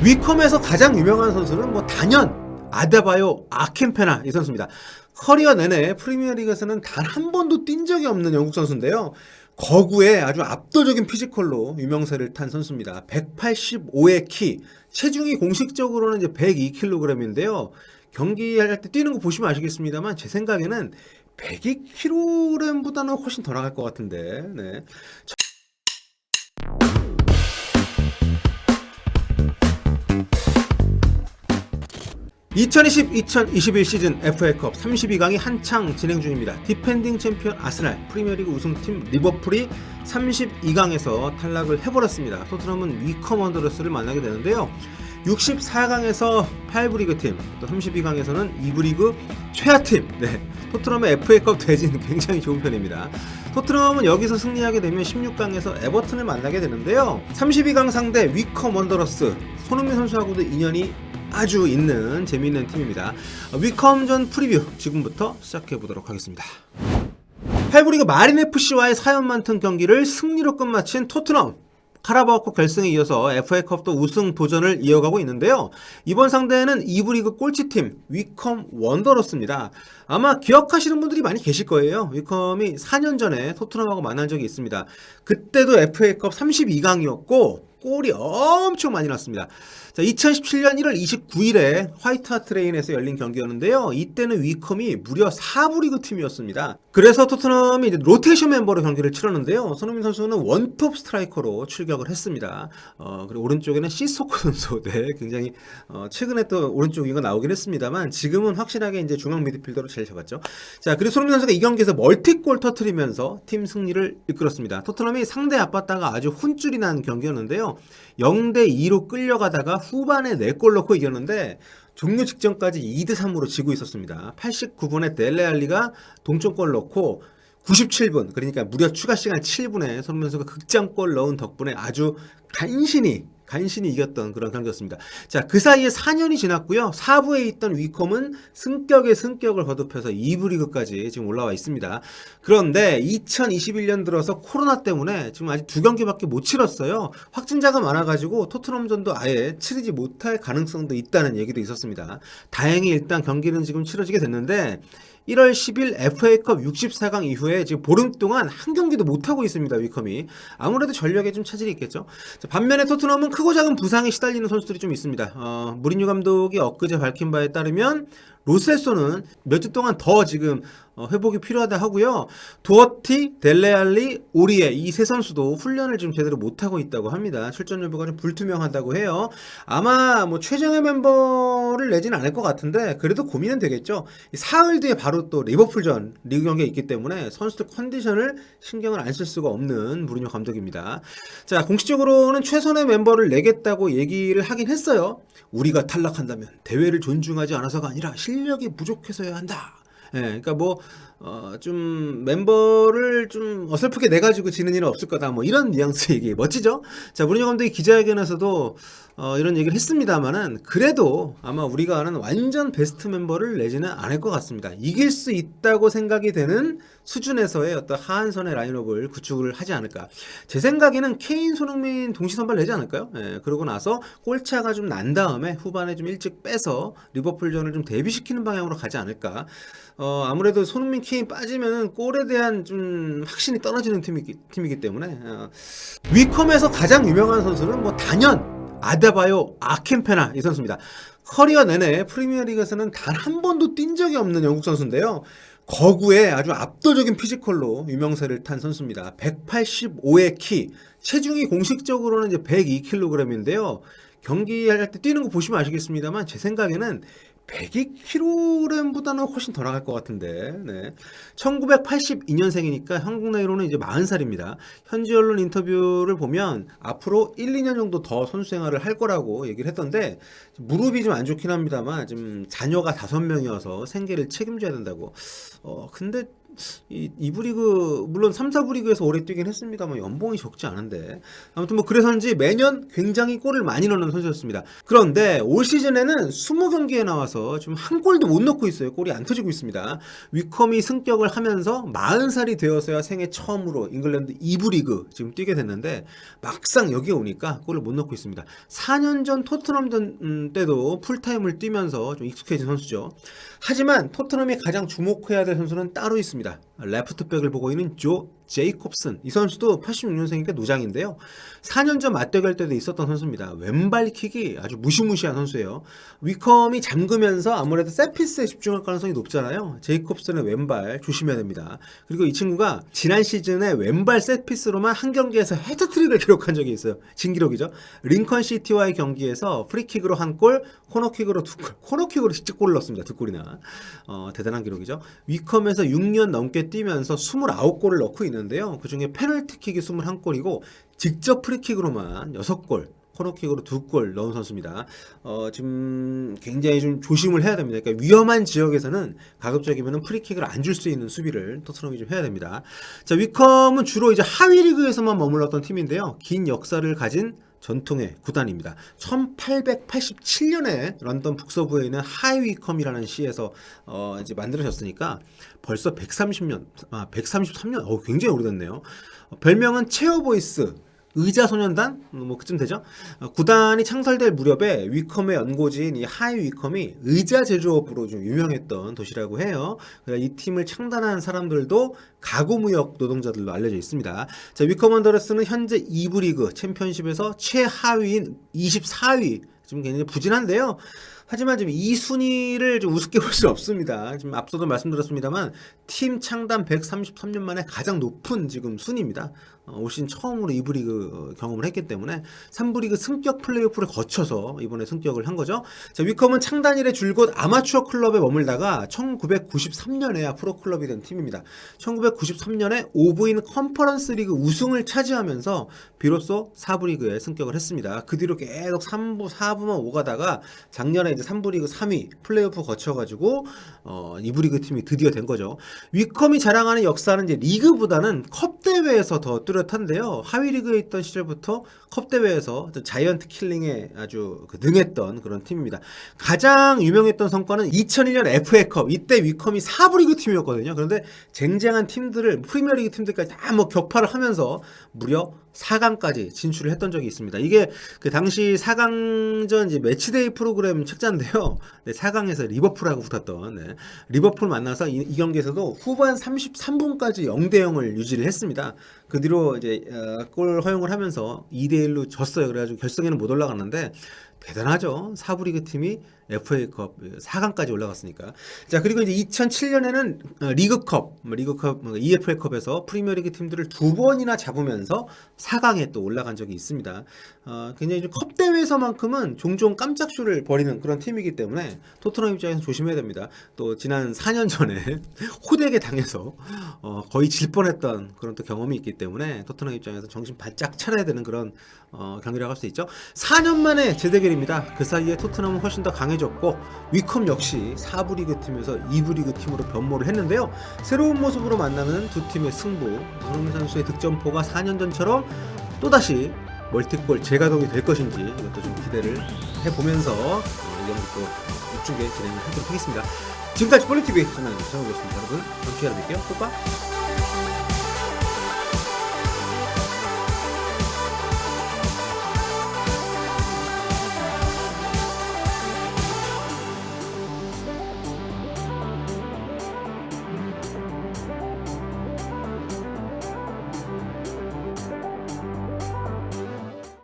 위컴에서 가장 유명한 선수는 뭐 단연 아데바요 아켄페나 이 선수입니다. 커리어 내내 프리미어리그에서는 단 한 번도 뛴 적이 없는 영국 선수인데요. 거구의 아주 압도적인 피지컬로 유명세를 탄 선수입니다. 185의 키, 체중이 공식적으로는 이제 102kg인데요. 경기할 때 뛰는 거 보시면 아시겠습니다만 제 생각에는 102kg보다는 훨씬 더 나갈 것 같은데. 네. 2020-2021 시즌 FA컵 32강이 한창 진행 중입니다. 디펜딩 챔피언 아스날, 프리미어리그 우승팀 리버풀이 32강에서 탈락을 해버렸습니다. 토트넘은 위컴 원더러스를 만나게 되는데요. 64강에서 8부 리그팀, 또 32강에서는 2부 리그 최하팀, 토트넘의 FA컵 대진 굉장히 좋은 편입니다. 토트넘은 여기서 승리하게 되면 16강에서 에버튼을 만나게 되는데요. 32강 상대 위컴 원더러스, 손흥민 선수하고도 인연이 아주 있는 재미있는 팀입니다. 위컴전 프리뷰 지금부터 시작해 보도록 하겠습니다. 8부 리그 마린 FC와의 사연 많던 경기를 승리로 끝마친 토트넘. 카라바오컵 결승에 이어서 FA컵도 우승 도전을 이어가고 있는데요. 이번 상대는 2부 리그 꼴찌팀 위컴 원더러스입니다. 아마 기억하시는 분들이 많이 계실 거예요. 위컴이 4년 전에 토트넘하고 만난 적이 있습니다. 그때도 FA컵 32강이었고 골이 엄청 많이 났습니다. 자, 2017년 1월 29일에 화이트 하트 레인에서 열린 경기였는데요. 이때는 위컴이 무려 4부 리그 팀이었습니다. 그래서 토트넘이 이제 로테이션 멤버로 경기를 치렀는데요. 손흥민 선수는 원톱 스트라이커로 출격을 했습니다. 그리고 오른쪽에는 시소코 선수, 굉장히 최근에 또 오른쪽 윙어 나오긴 했습니다만 지금은 확실하게 이제 중앙 미드필더로 자리 잡았죠. 자, 그리고 손흥민 선수가 이 경기에서 멀티골 터트리면서 팀 승리를 이끌었습니다. 토트넘이 상대 앞봤다가 아주 혼쭐이 난 경기였는데요. 0대2로 끌려가다가 후반에 4골 넣고 이겼는데 종료 직전까지 2대3으로 지고 있었습니다. 89분에 델레알리가 동점골 넣고 97분, 그러니까 무려 추가 시간 7분에 손흥민 선수가 극장골 넣은 덕분에 아주 간신히 이겼던 그런 경기였습니다. 자, 그 사이에 4년이 지났고요. 4부에 있던 위컴은 승격에 승격을 거듭해서 2부 리그까지 지금 올라와 있습니다. 그런데 2021년 들어서 코로나 때문에 지금 아직 2경기밖에 못 치렀어요. 확진자가 많아가지고 토트넘전도 아예 치르지 못할 가능성도 있다는 얘기도 있었습니다. 다행히 일단 경기는 지금 치러지게 됐는데 1월 10일 FA컵 64강 이후에 지금 보름 동안 한 경기도 못하고 있습니다. 위컴이. 아무래도 전력에 좀 차질이 있겠죠. 자, 반면에 토트넘은 크고 작은 부상에 시달리는 선수들이 좀 있습니다. 무리뉴 감독이 엊그제 밝힌 바에 따르면 로셀소는 몇 주 동안 더 지금 회복이 필요하다 하고요. 도어티, 델레알리, 오리에 이 세 선수도 훈련을 지금 제대로 못하고 있다고 합니다. 출전 여부가 좀 불투명하다고 해요. 아마 뭐 최정예 멤버를 내지는 않을 것 같은데 그래도 고민은 되겠죠. 사흘 뒤에 바로 또 리버풀전 리그 경기가 있기 때문에 선수들 컨디션을 신경을 안 쓸 수가 없는 무리뉴 감독입니다. 자, 공식적으로는 최선의 멤버를 내겠다고 얘기를 하긴 했어요. 우리가 탈락한다면 대회를 존중하지 않아서가 아니라 실력이 부족해서야 한다. 그러니까 좀 멤버를 좀 어설프게 내가지고 지는 일은 없을 거다. 이런 뉘앙스 얘기 멋지죠? 자, 무리뉴 감독이 기자회견에서도 이런 얘기를 했습니다만은 그래도 아마 우리가 아는 완전 베스트 멤버를 내지는 않을 것 같습니다. 이길 수 있다고 생각이 되는 수준에서의 어떤 하한선의 라인업을 구축을 하지 않을까. 제 생각에는 케인, 손흥민 동시 선발 내지 않을까요? 그러고 나서 골차가 좀 난 다음에 후반에 좀 일찍 빼서 리버풀전을 좀 대비시키는 방향으로 가지 않을까. 아무래도 손흥민, 케인 빠지면은 골에 대한 좀 확신이 떨어지는 팀이기 때문에 위컴에서 가장 유명한 선수는 뭐 단연 아데바요 아켄페나 이 선수입니다. 커리어 내내 프리미어리그에서는 단 한 번도 뛴 적이 없는 영국 선수인데요. 거구의 아주 압도적인 피지컬로 유명세를 탄 선수입니다. 185의 키, 체중이 공식적으로는 이제 102kg인데요. 경기할 때 뛰는 거 보시면 아시겠습니다만 제 생각에는 102kg보다는 훨씬 더 나갈 것 같은데. 1982년생이니까 한국 나이로는 이제 40살입니다. 현지 언론 인터뷰를 보면 앞으로 1, 2년 정도 더 선수 생활을 할 거라고 얘기를 했던데 무릎이 좀 안 좋긴 합니다만 지금 자녀가 5명이어서 생계를 책임져야 된다고. 근데 이 2부 리그 물론 3, 4부 리그에서 오래 뛰긴 했습니다만 연봉이 적지 않은데 아무튼 뭐 그래서인지 매년 굉장히 골을 많이 넣는 선수였습니다. 그런데 올 시즌에는 20경기에 나와서 지금 한 골도 못 넣고 있어요. 골이 안 터지고 있습니다. 위컴이 승격을 하면서 40살이 되어서야 생애 처음으로 잉글랜드 2부 리그 지금 뛰게 됐는데 막상 여기에 오니까 골을 못 넣고 있습니다. 4년 전 토트넘 때도 풀타임을 뛰면서 좀 익숙해진 선수죠. 하지만 토트넘이 가장 주목해야 될 선수는 따로 있습니다. 레프트백을 보고 있는 조 제이콥슨. 이 선수도 86년생이니까 노장인데요. 4년 전 맞대결 때도 있었던 선수입니다. 왼발킥이 아주 무시무시한 선수예요. 위컴이 잠그면서 아무래도 세트피스에 집중할 가능성이 높잖아요. 제이콥슨의 왼발 조심해야 됩니다. 그리고 이 친구가 지난 시즌에 왼발 세트피스로만 한 경기에서 헤트트릭을 기록한 적이 있어요. 진기록이죠. 링컨시티와의 경기에서 프리킥으로 한 골, 코너킥으로 두 골. 코너킥으로 직접 골을 넣었습니다. 두 골이나. 대단한 기록이죠. 위컴에서 6년 넘게 뛰면서 29골을 넣고 있는데요. 그중에 페널티킥이 21골이고 직접 프리킥으로만 6골, 코너킥으로 2골 넣은 선수입니다. 지금 굉장히 좀 조심을 해야 됩니다. 그러니까 위험한 지역에서는 가급적이면 프리킥을 안 줄 수 있는 수비를 토트넘이 좀 해야 됩니다. 자, 위컴은 주로 이제 하위 리그에서만 머물렀던 팀인데요. 긴 역사를 가진 전통의 구단입니다. 1887년에 런던 북서부에 있는 하이위컴이라는 시에서 이제 만들어졌으니까 벌써 133년, 굉장히 오래됐네요. 별명은 체어보이스, 의자소년단? 뭐 그쯤 되죠? 구단이 창설될 무렵에 위컴의 연고지인 이 하이위컴이 의자 제조업으로 좀 유명했던 도시라고 해요. 이 팀을 창단한 사람들도 가구무역 노동자들로 알려져 있습니다. 자, 위컴 원더러스는 현재 2부 리그 챔피언십에서 최하위인 24위. 좀 굉장히 부진한데요. 하지만 지금 이 순위를 좀 우습게 볼 수 없습니다. 지금 앞서도 말씀드렸습니다만 팀 창단 133년 만에 가장 높은 지금 순위입니다. 올 시즌 처음으로 2부 리그 경험을 했기 때문에 3부 리그 승격 플레이오프를 거쳐서 이번에 승격을 한 거죠. 자, 위컴은 창단 이래 줄곧 아마추어 클럽에 머물다가 1993년에야 프로클럽이 된 팀입니다. 1993년에 오브인 컨퍼런스 리그 우승을 차지하면서 비로소 4부 리그에 승격을 했습니다. 그 뒤로 계속 3부, 4부만 오가다가 작년에 이제 3부 리그 3위 플레이오프 거쳐가지고 2부 리그 팀이 드디어 된 거죠. 위컴이 자랑하는 역사는 이제 리그보다는 컵 대회에서 더 뚜렷한데요. 하위 리그에 있던 시절부터 컵 대회에서 자이언트 킬링에 아주 능했던 그런 팀입니다. 가장 유명했던 성과는 2001년 FA컵. 이때 위컴이 4부 리그 팀이었거든요. 그런데 쟁쟁한 팀들을 프리미어리그 팀들까지 다 뭐 격파를 하면서 무려 4강까지 진출을 했던 적이 있습니다. 이게 그 당시 4강전 이제 매치데이 프로그램 책자인데요. 네, 4강에서 리버풀하고 붙었던 리버풀 만나서 이 경기에서도 후반 33분까지 0대0을 유지를 했습니다. 그 뒤로 이제 골 허용을 하면서 2대1로 졌어요. 그래가지고 결승에는 못 올라갔는데 대단하죠. 4부 리그 팀이 FA컵 4강까지 올라갔으니까. 자, 그리고 이제 2007년에는 리그컵 EFL컵에서 프리미어리그 팀들을 2번이나 잡으면서 4강에 또 올라간 적이 있습니다. 굉장히 좀 컵 대회에서만큼은 종종 깜짝쇼를 벌이는 그런 팀이기 때문에 토트넘 입장에서 조심해야 됩니다. 또 지난 4년 전에 호되게 당해서 거의 질 뻔했던 그런 또 경험이 있기 때문에 토트넘 입장에서 정신 바짝 차려야 되는 그런 경기라고 할 수 있죠. 4년 만에 재대결입니다. 그 사이에 토트넘은 훨씬 더 강해졌고 위컴 역시 4부 리그 팀에서 2부 리그 팀으로 변모를 했는데요. 새로운 모습으로 만나는 두 팀의 승부, 손흥민 선수의 득점포가 4년 전처럼 또다시 멀티골 재가동이 될 것인지 이것도 좀 기대를 해보면서 이 경기 또 육중계 진행을 하도록 하겠습니다. 지금까지 볼리TV 저는 정우였습니다. 여러분 다음 시간에 뵐게요. 뽀빠.